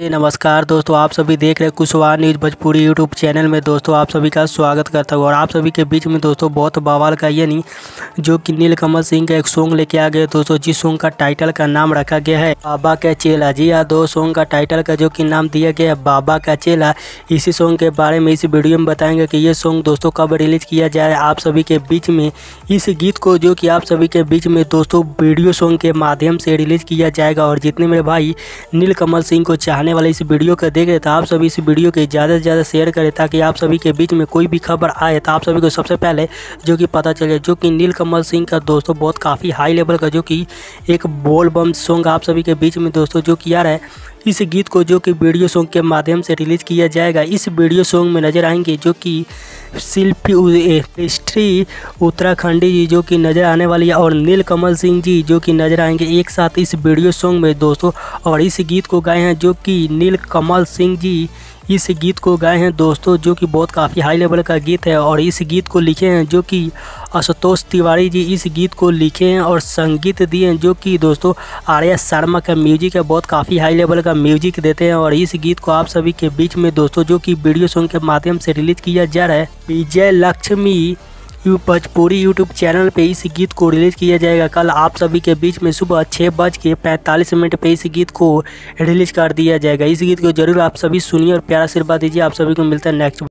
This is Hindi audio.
नमस्कार दोस्तों, आप सभी देख रहे हैं Kushwaha news Bhojpuri YouTube channel में। दोस्तों आप सभी का स्वागत करता हूँ और आप सभी के बीच में दोस्तों बहुत बवाल का यानी जो कि नीलकमल सिंह का एक सॉन्ग लेके आ गए दोस्तों, जिस सॉन्ग का टाइटल का नाम रखा गया है बाबा का चेला। जी हाँ, दो सॉन्ग का टाइटल का जो कि नाम दिया गया है बाबा का चेला। इसी सॉन्ग के बारे में इस वीडियो में बताएंगे कि ये सॉन्ग दोस्तों कब रिलीज किया जाए आप सभी के बीच में। इस गीत को जो कि आप सभी के बीच में दोस्तों वीडियो सॉन्ग के माध्यम से रिलीज किया जाएगा। और जितने मेरे भाई नीलकमल सिंह को चाहने वाले इस वीडियो को देख रहे तो आप सभी इस वीडियो के ज़्यादा से ज़्यादा शेयर करें, ताकि आप सभी के बीच में कोई भी खबर आए तो आप सभी को सबसे पहले जो कि पता चले। जो कि नीलकमल सिंह का दोस्तों बहुत काफ़ी हाई लेवल का जो कि एक बोल बम सॉन्ग आप सभी के बीच में दोस्तों जो कि आ रहा है। इस गीत को जो कि वीडियो सॉन्ग के माध्यम से रिलीज़ किया जाएगा। इस वीडियो सॉन्ग में नज़र आएंगे जो कि शिल्पी पेस्ट्री उत्तराखंडी जी जो कि नज़र आने वाली है, और नीलकमल सिंह जी जो कि नज़र आएंगे एक साथ इस वीडियो सॉन्ग में दोस्तों। और इस गीत को गाए हैं जो कि नीलकमल सिंह जी इस गीत को गाए हैं दोस्तों, जो कि बहुत काफ़ी हाई लेवल का गीत है। और इस गीत को लिखे हैं जो कि आशुतोष तिवारी जी इस गीत को लिखे हैं और संगीत दिए हैं जो कि दोस्तों आर्या शर्मा का म्यूजिक है, बहुत काफ़ी हाई लेवल का म्यूजिक देते हैं। और इस गीत को आप सभी के बीच में दोस्तों जो कि वीडियो सॉन्ग के माध्यम से रिलीज किया जा रहा है विजय लक्ष्मी भोजपुरी यूट्यूब चैनल पे इस गीत को रिलीज किया जाएगा। कल आप सभी के बीच में सुबह 6:45 पे इस गीत को रिलीज कर दिया जाएगा। इस गीत को जरूर आप सभी सुनिए और प्यारा आशीर्वाद दीजिए। आप सभी को मिलता है नेक्स्ट